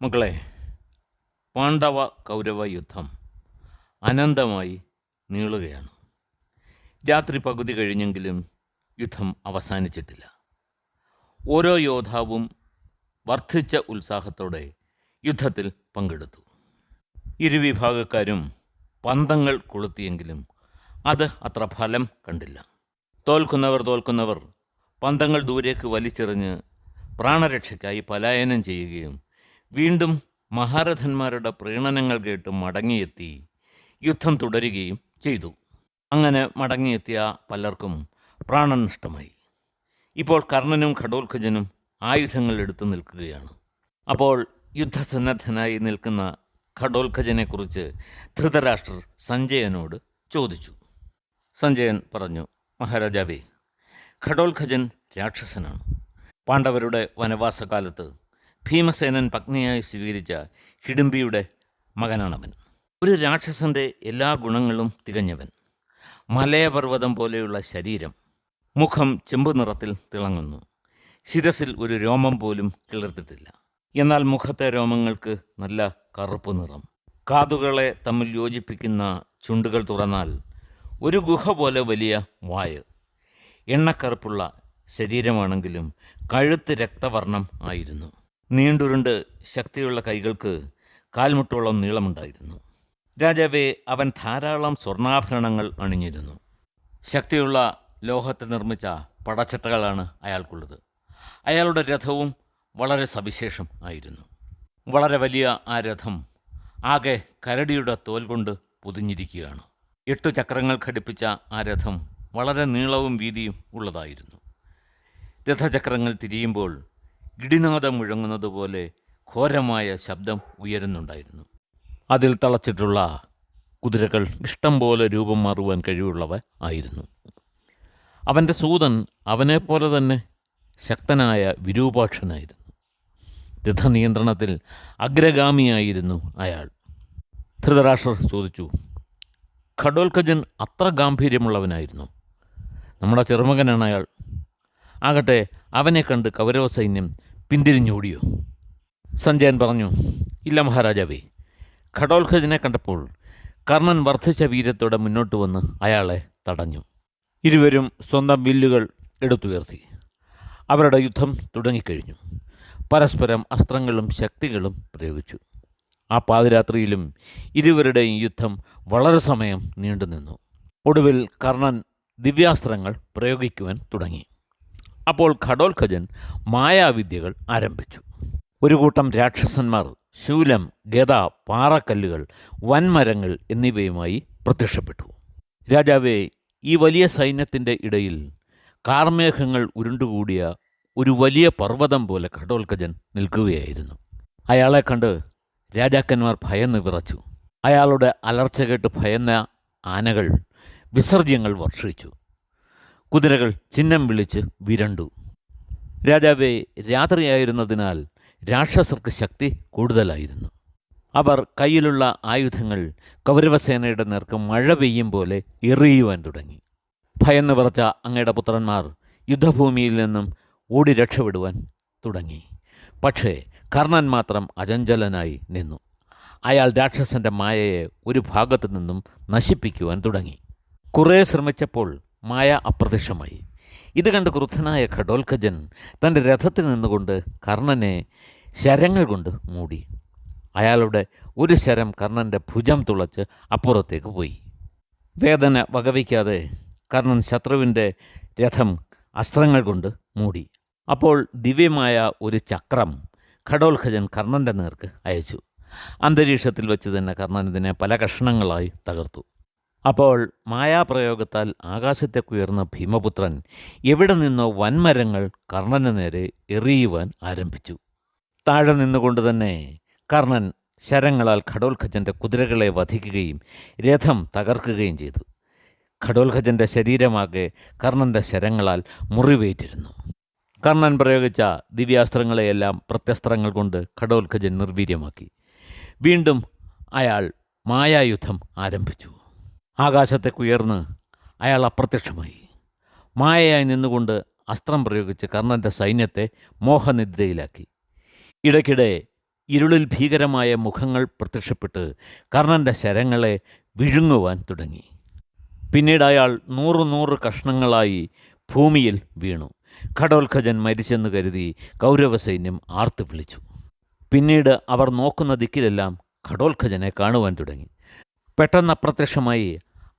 മക്കളെ, പാണ്ഡവ കൗരവ യുദ്ധം അനന്തമായി നീളുകയാണ്. രാത്രി പകുതി കഴിഞ്ഞെങ്കിലും യുദ്ധം അവസാനിച്ചിട്ടില്ല. ഓരോ യോദ്ധാവും വർദ്ധിച്ച ഉത്സാഹത്തോടെ യുദ്ധത്തിൽ പങ്കെടുത്തു. ഇരുവിഭാഗക്കാരും പന്തങ്ങൾ കൊളുത്തിയെങ്കിലും അത് അത്ര ഫലം കണ്ടില്ല. തോൽക്കുന്നവർ പന്തങ്ങൾ ദൂരേക്ക് വലിച്ചെറിഞ്ഞ് പ്രാണരക്ഷയ്ക്കായി പലായനം ചെയ്യുകയും വീണ്ടും മഹാരഥന്മാരുടെ പ്രീണനങ്ങൾ കേട്ട് മടങ്ങിയെത്തി യുദ്ധം തുടരുകയും ചെയ്തു. അങ്ങനെ മടങ്ങിയെത്തിയ പലർക്കും പ്രാണനഷ്ടമായി. ഇപ്പോൾ കർണനും ഘടോത്കചനും ആയുധങ്ങൾ എടുത്തു നിൽക്കുകയാണ്. അപ്പോൾ യുദ്ധസന്നദ്ധനായി നിൽക്കുന്ന ഘടോത്കചനെക്കുറിച്ച് ധൃതരാഷ്ട്രർ സഞ്ജയനോട് ചോദിച്ചു. സഞ്ജയൻ പറഞ്ഞു, മഹാരാജാവേ, ഘടോത്കചൻ രാക്ഷസനാണ്. പാണ്ഡവരുടെ വനവാസകാലത്ത് ഭീമസേനൻ പത്നിയായി സ്വീകരിച്ച ഹിഡിംബിയുടെ മകനാണവൻ. ഒരു രാക്ഷസൻ്റെ എല്ലാ ഗുണങ്ങളും തികഞ്ഞവൻ. മലയപർവ്വതം പോലെയുള്ള ശരീരം, മുഖം ചെമ്പു നിറത്തിൽ തിളങ്ങുന്നു. ശിരസിൽ ഒരു രോമം പോലും കിളിർത്തിട്ടില്ല. എന്നാൽ മുഖത്തെ രോമങ്ങൾക്ക് നല്ല കറുപ്പ് നിറം. കാതുകളെ തമ്മിൽ യോജിപ്പിക്കുന്ന ചുണ്ടുകൾ തുറന്നാൽ ഒരു ഗുഹ പോലെ വലിയ വായ്. എണ്ണക്കറുപ്പുള്ള ശരീരമാണെങ്കിലും കഴുത്ത് രക്തവർണം ആയിരുന്നു. നീണ്ടുരുണ്ട് ശക്തിയുള്ള കൈകൾക്ക് കാൽമുട്ടോളം നീളമുണ്ടായിരുന്നു. രാജാവേ, അവൻ ധാരാളം സ്വർണ്ണാഭരണങ്ങൾ അണിഞ്ഞിരുന്നു. ശക്തിയുള്ള ലോഹത്തിൽ നിർമ്മിച്ച പടച്ചട്ടകളാണ് അയാൾക്കുള്ളത്. അയാളുടെ രഥവും വളരെ സവിശേഷം ആയിരുന്നു. വളരെ വലിയ ആ രഥം ആകെ കരടിയുടെ തോൽ കൊണ്ട് പൊതിഞ്ഞിരിക്കുകയാണ്. 8 ചക്രങ്ങൾ ഘടിപ്പിച്ച ആ രഥം വളരെ നീളവും വീതിയും ഉള്ളതായിരുന്നു. രഥചക്രങ്ങൾ തിരിയുമ്പോൾ ഇടിനാദം മുഴങ്ങുന്നത് പോലെ ഘോരമായ ശബ്ദം ഉയരുന്നുണ്ടായിരുന്നു. അതിൽ തളച്ചിട്ടുള്ള കുതിരകൾ ഇഷ്ടം പോലെ രൂപം മാറുവാൻ കഴിവുള്ളവ ആയിരുന്നു. അവൻ്റെ സൂതൻ അവനെപ്പോലെ തന്നെ ശക്തനായ വിരൂപാക്ഷനായിരുന്നു. രഥനിയന്ത്രണത്തിൽ അഗ്രഗാമിയായിരുന്നു അയാൾ. ധൃതരാഷ്ട്രർ ചോദിച്ചു, ഘടോത്കചൻ അത്ര ഗാംഭീര്യമുള്ളവനായിരുന്നു? നമ്മുടെ ചെറുമകനാണ് അയാൾ. ആകട്ടെ, അവനെ കണ്ട് കൗരവ സൈന്യം പിന്തിരിഞ്ഞോടിയോ? സഞ്ജയൻ പറഞ്ഞു, ഇല്ല മഹാരാജാവേ. ഘടോത്കചനെ കണ്ടപ്പോൾ കർണൻ വർദ്ധിച്ച വീര്യത്തോടെ മുന്നോട്ട് വന്ന് അയാളെ തടഞ്ഞു. ഇരുവരും സ്വന്തം വില്ലുകൾ എടുത്തുയർത്തി. അവരുടെ യുദ്ധം തുടങ്ങിക്കഴിഞ്ഞു. പരസ്പരം അസ്ത്രങ്ങളും ശക്തികളും പ്രയോഗിച്ചു. ആ പാതിരാത്രിയിലും ഇരുവരുടെയും യുദ്ധം വളരെ സമയം നീണ്ടുനിന്നു. ഒടുവിൽ കർണൻ ദിവ്യാസ്ത്രങ്ങൾ പ്രയോഗിക്കുവാൻ തുടങ്ങി. അപ്പോൾ ഘടോത്കചൻ മായാവിദ്യകൾ ആരംഭിച്ചു. ഒരു കൂട്ടം രാക്ഷസന്മാർ ശൂലം, ഗദ, പാറക്കല്ലുകൾ, വൻമരങ്ങൾ എന്നിവയുമായി പ്രത്യക്ഷപ്പെട്ടു. രാജാവേ, ഈ വലിയ സൈന്യത്തിൻ്റെ ഇടയിൽ കാർമേഘങ്ങൾ ഉരുണ്ടുകൂടിയ ഒരു വലിയ പർവ്വതം പോലെ ഘടോത്കചൻ നിൽക്കുകയായിരുന്നു. അയാളെ കണ്ട് രാജാക്കന്മാർ ഭയന്ന് വിറച്ചു. അയാളുടെ അലർച്ച കേട്ട് ഭയന്ന ആനകൾ വിസർജ്യങ്ങൾ വർഷിച്ചു. കുതിരകൾ ചിഹ്നം വിളിച്ച് വിരണ്ടു. രാജാവേ, രാത്രിയായിരുന്നതിനാൽ രാക്ഷസർക്ക് ശക്തി കൂടുതലായിരുന്നു. അവർ കയ്യിലുള്ള ആയുധങ്ങൾ കൗരവസേനയുടെ നേർക്ക് മഴ പെയ്യും പോലെ എറിയുവാൻ തുടങ്ങി. ഭയന്ന് വിറച്ച അങ്ങയുടെ പുത്രന്മാർ യുദ്ധഭൂമിയിൽ നിന്നും ഓടി രക്ഷപ്പെടുവാൻ തുടങ്ങി. പക്ഷേ കർണൻ മാത്രം അചഞ്ചലനായി നിന്നു. അയാൾ രാക്ഷസൻ്റെ മായയെ ഒരു ഭാഗത്തു നിന്നും നശിപ്പിക്കുവാൻ തുടങ്ങി. കുറേ ശ്രമിച്ചപ്പോൾ മായ അപ്രത്യക്ഷമായി. ഇത് കണ്ട് ക്രുദ്ധനായ ഘടോത്കചൻ തൻ്റെ രഥത്തിൽ നിന്നുകൊണ്ട് കർണനെ ശരങ്ങൾ കൊണ്ട് മൂടി. അയാളുടെ ഒരു ശരം കർണൻ്റെ ഭുജം തുളച്ച് അപ്പുറത്തേക്ക് പോയി. വേദന വകവയ്ക്കാതെ കർണൻ ശത്രുവിൻ്റെ രഥം അസ്ത്രങ്ങൾ കൊണ്ട് മൂടി. അപ്പോൾ ദിവ്യമായ ഒരു ചക്രം ഘടോത്കചൻ കർണൻ്റെ നേർക്ക് അയച്ചു. അന്തരീക്ഷത്തിൽ വെച്ച് തന്നെ കർണൻ ഇതിനെ പല കഷ്ണങ്ങളായി തകർത്തു. അപ്പോൾ മായാപ്രയോഗത്താൽ ആകാശത്തേക്കുയർന്ന ഭീമപുത്രൻ എവിടെ നിന്നോ വൻമരങ്ങൾ കർണന് നേരെ എറിയുവാൻ ആരംഭിച്ചു. താഴെ നിന്നുകൊണ്ട് തന്നെ കർണൻ ശരങ്ങളാൽ ഘടോത്കചൻ്റെ കുതിരകളെ വധിക്കുകയും രഥം തകർക്കുകയും ചെയ്തു. ഘടോത്കചൻ്റെ ശരീരമാകെ കർണൻ്റെ ശരങ്ങളാൽ മുറിവേറ്റിരുന്നു. കർണൻ പ്രയോഗിച്ച ദിവ്യാസ്ത്രങ്ങളെയെല്ലാം പ്രത്യസ്ത്രങ്ങൾ കൊണ്ട് ഘടോത്കചൻ നിർവീര്യമാക്കി. വീണ്ടും അയാൾ മായായുദ്ധം ആരംഭിച്ചു. ആകാശത്തേക്കുയർന്ന് അയാൾ അപ്രത്യക്ഷമായി. മായയായി നിന്നുകൊണ്ട് അസ്ത്രം പ്രയോഗിച്ച് കർണൻ്റെ സൈന്യത്തെ മോഹനിദ്രയിലാക്കി. ഇടയ്ക്കിടെ ഇരുളിൽ ഭീകരമായ മുഖങ്ങൾ പ്രത്യക്ഷപ്പെട്ട് കർണൻ്റെ ശരങ്ങളെ വിഴുങ്ങുവാൻ തുടങ്ങി. പിന്നീട് അയാൾ 100 കഷ്ണങ്ങളായി ഭൂമിയിൽ വീണു. ഘടോത്കചൻ മരിച്ചെന്ന് കരുതി കൗരവസൈന്യം ആർത്തു വിളിച്ചു. പിന്നീട് അവർ നോക്കുന്ന ദിക്കിലെല്ലാം ഘടോത്കചനെ കാണുവാൻ തുടങ്ങി. പെട്ടെന്ന് അപ്രത്യക്ഷമായി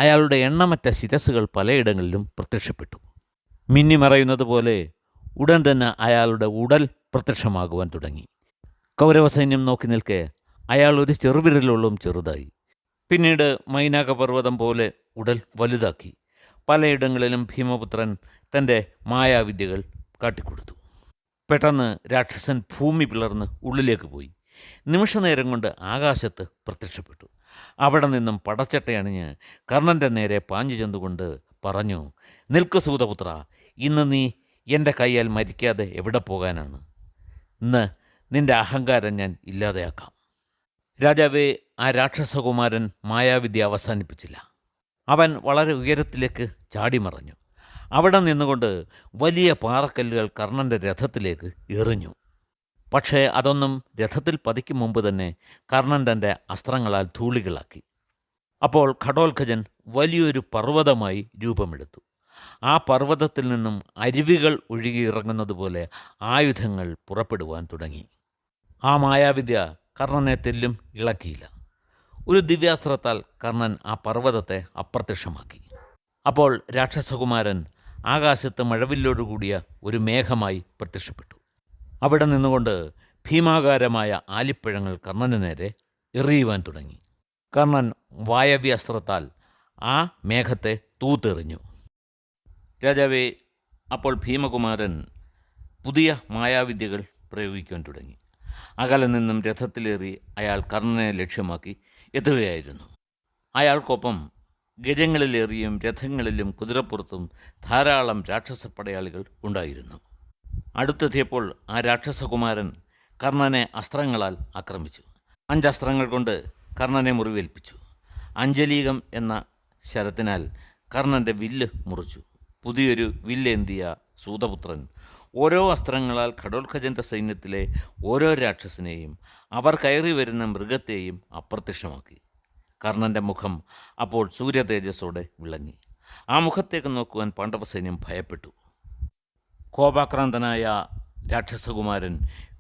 അയാളുടെ എണ്ണമറ്റ ശിരസ്സുകൾ പലയിടങ്ങളിലും പ്രത്യക്ഷപ്പെട്ടു. മിന്നിമറയുന്നത് പോലെ ഉടൻ തന്നെ അയാളുടെ ഉടൽ പ്രത്യക്ഷമാകുവാൻ തുടങ്ങി. കൗരവസൈന്യം നോക്കി നിൽക്കെ അയാൾ ഒരു ചെറുവിരലോളം ചെറുതായി. പിന്നീട് മൈനാകപർവ്വതം പോലെ ഉടൽ വലുതാക്കി. പലയിടങ്ങളിലും ഭീമപുത്രൻ തൻ്റെ മായാവിദ്യകൾ കാട്ടിക്കൊടുത്തു. പെട്ടെന്ന് രാക്ഷസൻ ഭൂമി പിളർന്ന് ഉള്ളിലേക്ക് പോയി. നിമിഷനേരം കൊണ്ട് ആകാശത്ത് പ്രത്യക്ഷപ്പെട്ടു. അവിടെ നിന്നും പടച്ചട്ടയണിഞ്ഞ് കർണൻ്റെ നേരെ പാഞ്ഞു ചെന്നുകൊണ്ട് പറഞ്ഞു, നിൽക്ക് സൂതപുത്ര, ഇന്ന് നീ എൻ്റെ കൈയാൽ മരിക്കാതെ എവിടെ പോകാനാണ്? ഇന്ന് നിൻ്റെ അഹങ്കാരം ഞാൻ ഇല്ലാതെയാക്കാം. രാജാവേ, ആ രാക്ഷസകുമാരൻ മായാവിദ്യ അവസാനിപ്പിച്ചില്ല. അവൻ വളരെ ഉയരത്തിലേക്ക് ചാടിമറഞ്ഞു. അവിടെ നിന്നുകൊണ്ട് വലിയ പാറക്കല്ലുകൾ കർണൻ്റെ രഥത്തിലേക്ക് എറിഞ്ഞു. പക്ഷേ അതൊന്നും രഥത്തിൽ പതിക്കും മുമ്പ് തന്നെ കർണൻ തൻ്റെ അസ്ത്രങ്ങളാൽ ധൂളികളാക്കി. അപ്പോൾ ഘടോത്കചൻ വലിയൊരു പർവ്വതമായി രൂപമെടുത്തു. ആ പർവ്വതത്തിൽ നിന്നും അരുവികൾ ഒഴുകിയിറങ്ങുന്നത് പോലെ ആയുധങ്ങൾ പുറപ്പെടുവാൻ തുടങ്ങി. ആ മായാവിദ്യ കർണനെ തെല്ലും ഇളക്കിയില്ല. ഒരു ദിവ്യാസ്ത്രത്താൽ കർണൻ ആ പർവ്വതത്തെ അപ്രത്യക്ഷമാക്കി. അപ്പോൾ രാക്ഷസകുമാരൻ ആകാശത്ത് മഴവില്ലോടുകൂടിയ ഒരു മേഘമായി പ്രത്യക്ഷപ്പെട്ടു. അവിടെ നിന്നുകൊണ്ട് ഭീമാകാരമായ ആലിപ്പഴങ്ങൾ കർണന് നേരെ എറിയുവാൻ തുടങ്ങി. കർണൻ വായവ്യാസ്ത്രത്താൽ ആ മേഘത്തെ തൂത്തെറിഞ്ഞു. രാജാവേ, അപ്പോൾ ഭീമകുമാരൻ പുതിയ മായാവിദ്യകൾ പ്രയോഗിക്കുവാൻ തുടങ്ങി. അകലെ നിന്നും രഥത്തിലേറി അയാൾ കർണനെ ലക്ഷ്യമാക്കി എത്തുകയായിരുന്നു. അയാൾക്കൊപ്പം ഗജങ്ങളിലേറിയും രഥങ്ങളിലും കുതിരപ്പുറത്തും ധാരാളം രാക്ഷസ പടയാളികൾ ഉണ്ടായിരുന്നു. അടുത്തെത്തിയപ്പോൾ ആ രാക്ഷസകുമാരൻ കർണനെ അസ്ത്രങ്ങളാൽ ആക്രമിച്ചു. 5 അസ്ത്രങ്ങൾ കൊണ്ട് കർണനെ മുറിവേൽപ്പിച്ചു. അഞ്ജലീകം എന്ന ശരത്തിനാൽ കർണൻ്റെ വില്ല് മുറിച്ചു. പുതിയൊരു വില്ലേന്തിയ സൂതപുത്രൻ ഓരോ അസ്ത്രങ്ങളാൽ ഘടോത്കചൻ്റെ സൈന്യത്തിലെ ഓരോ രാക്ഷസനെയും അവർ കയറി വരുന്ന മൃഗത്തെയും അപ്രത്യക്ഷമാക്കി. കർണൻ്റെ മുഖം അപ്പോൾ സൂര്യതേജസ്സോടെ വിളങ്ങി. ആ മുഖത്തേക്ക് നോക്കുവാൻ പാണ്ഡവസൈന്യം ഭയപ്പെട്ടു. കോപാക്രാന്തനായ രാക്ഷസകുമാരൻ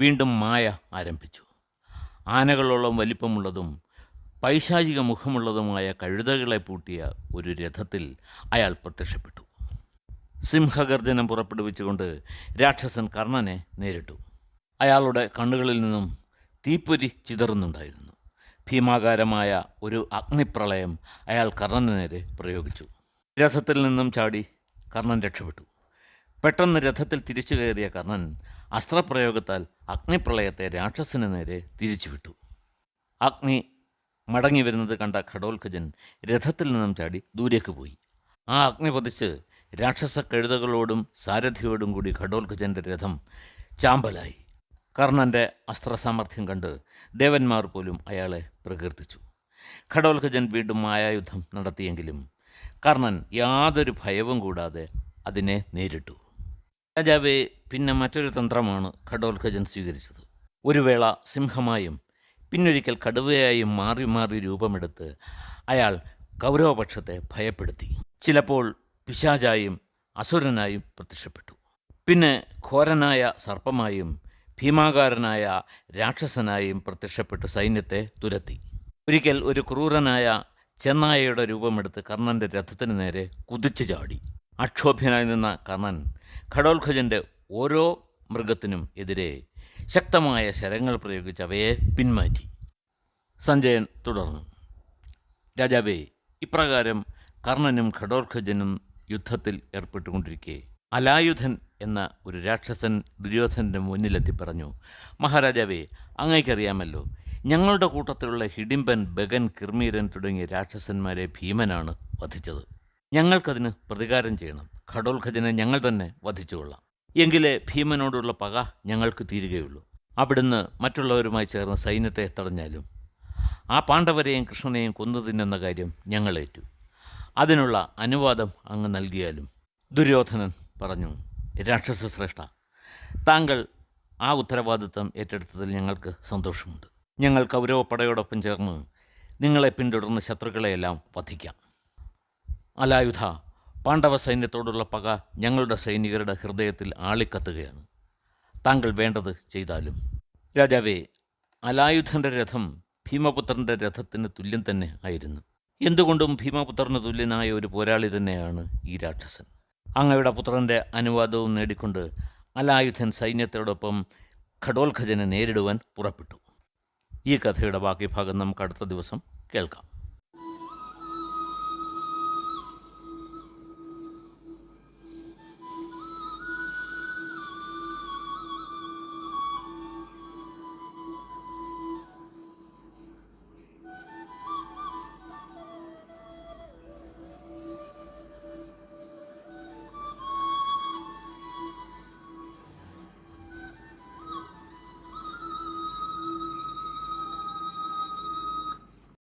വീണ്ടും മായ ആരംഭിച്ചു. ആനകളോളം വലിപ്പമുള്ളതും പൈശാചിക മുഖമുള്ളതുമായ കഴുതകളെ പൂട്ടിയ ഒരു രഥത്തിൽ അയാൾ പ്രത്യക്ഷപ്പെട്ടു. സിംഹഗർജനം പുറപ്പെടുവിച്ചുകൊണ്ട് രാക്ഷസൻ കർണനെ നേരിട്ടു. അയാളുടെ കണ്ണുകളിൽ നിന്നും തീപ്പൊരി ചിതറുന്നുണ്ടായിരുന്നു. ഭീമാകാരമായ ഒരു അഗ്നിപ്രളയം അയാൾ കർണന് നേരെ പ്രയോഗിച്ചു. രഥത്തിൽ നിന്നും ചാടി കർണൻ രക്ഷപ്പെട്ടു. പെട്ടെന്ന് രഥത്തിൽ തിരിച്ചു കയറിയ കർണൻ അസ്ത്രപ്രയോഗത്താൽ അഗ്നിപ്രളയത്തെ രാക്ഷസന് നേരെ തിരിച്ചുവിട്ടു. അഗ്നി മടങ്ങി വരുന്നത് കണ്ട ഘടോത്കചൻ രഥത്തിൽ നിന്നും ചാടി ദൂരേക്ക് പോയി. ആ അഗ്നി പതിച്ച് രാക്ഷസ കഴുതകളോടും സാരഥിയോടും കൂടി ഘടോത്കചൻ്റെ രഥം ചാമ്പലായി. കർണൻ്റെ അസ്ത്രസാമർഥ്യം കണ്ട് ദേവന്മാർ പോലും അയാളെ പ്രകീർത്തിച്ചു. ഘടോത്കചൻ വീണ്ടും മായായുദ്ധം നടത്തിയെങ്കിലും കർണൻ യാതൊരു ഭയവും കൂടാതെ അതിനെ നേരിട്ടു. രാജാവേ, പിന്നെ മറ്റൊരു തന്ത്രമാണ് ഘടോത്കചൻ സ്വീകരിച്ചത്. ഒരു വേള സിംഹമായും പിന്നൊരിക്കൽ കടുവയായും മാറി മാറി രൂപമെടുത്ത് അയാൾ കൗരവപക്ഷത്തെ ഭയപ്പെടുത്തി. ചിലപ്പോൾ പിശാചായും അസുരനായും പ്രത്യക്ഷപ്പെട്ടു. പിന്നെ ഘോരനായ സർപ്പമായും ഭീമാകാരനായ രാക്ഷസനായും പ്രത്യക്ഷപ്പെട്ട് സൈന്യത്തെ തുരത്തി. ഒരിക്കൽ ഒരു ക്രൂരനായ ചെന്നായയുടെ രൂപമെടുത്ത് കർണൻ്റെ രഥത്തിന് നേരെ കുതിച്ചു ചാടി. അക്ഷോഭ്യനായി നിന്ന കർണൻ ഘടോത്കചൻ്റെ ഓരോ മൃഗത്തിനും എതിരെ ശക്തമായ ശരങ്ങൾ പ്രയോഗിച്ച് അവയെ പിന്മാറ്റി. സഞ്ജയൻ തുടർന്നു, രാജാവേ, ഇപ്രകാരം കർണനും ഘടോത്കചനും യുദ്ധത്തിൽ ഏർപ്പെട്ടുകൊണ്ടിരിക്കെ അലായുധൻ എന്ന ഒരു രാക്ഷസൻ ദുര്യോധനൻ്റെ മുന്നിലെത്തി പറഞ്ഞു, മഹാരാജാവേ, അങ്ങേക്കറിയാമല്ലോ, ഞങ്ങളുടെ കൂട്ടത്തിലുള്ള ഹിഡിംബൻ, ബഗൻ, കിർമീരൻ തുടങ്ങിയ രാക്ഷസന്മാരെ ഭീമനാണ് വധിച്ചത്. ഞങ്ങൾക്കതിന് പ്രതികാരം ചെയ്യണം. ഘടോത്കചനെ ഞങ്ങൾ തന്നെ വധിച്ചുകൊള്ളാം. എങ്കിലേ ഭീമനോടുള്ള പക ഞങ്ങൾക്ക് തീരുകയുള്ളൂ. അവിടുന്ന് മറ്റുള്ളവരുമായി ചേർന്ന് സൈന്യത്തെ തടഞ്ഞാലും ആ പാണ്ഡവരെയും കൃഷ്ണനെയും കൊന്നു തിന്നുന്ന കാര്യം ഞങ്ങളേറ്റു. അതിനുള്ള അനുവാദം അങ്ങ് നൽകിയാലും. ദുര്യോധനൻ പറഞ്ഞു, രാക്ഷസ ശ്രേഷ്ഠ, താങ്കൾ ആ ഉത്തരവാദിത്തം ഏറ്റെടുത്തതിൽ ഞങ്ങൾക്ക് സന്തോഷമുണ്ട്. ഞങ്ങൾ കൗരവപ്പടയോടൊപ്പം ചേർന്ന് നിങ്ങളെ പിന്തുടർന്ന് ശത്രുക്കളെയെല്ലാം വധിക്കാം. അലായുധ, പാണ്ഡവ സൈന്യത്തോടുള്ള പക ഞങ്ങളുടെ സൈനികരുടെ ഹൃദയത്തിൽ ആളിക്കത്തുകയാണ്. താങ്കൾ വേണ്ടത് ചെയ്താലും. രാജാവേ, അലായുധൻ്റെ രഥം ഭീമപുത്രൻ്റെ രഥത്തിന് തുല്യം തന്നെ ആയിരുന്നു. എന്തുകൊണ്ടും ഭീമപുത്രന് തുല്യനായ ഒരു പോരാളി തന്നെയാണ് ഈ രാക്ഷസൻ. അങ്ങയുടെ പുത്രൻ്റെ അനുവാദവും നേടിക്കൊണ്ട് അലായുധൻ സൈന്യത്തോടൊപ്പം ഘടോത്കചനെ നേരിടുവാൻ പുറപ്പെട്ടു. ഈ കഥയുടെ ബാക്കി ഭാഗം നമുക്ക് അടുത്ത ദിവസം കേൾക്കാം.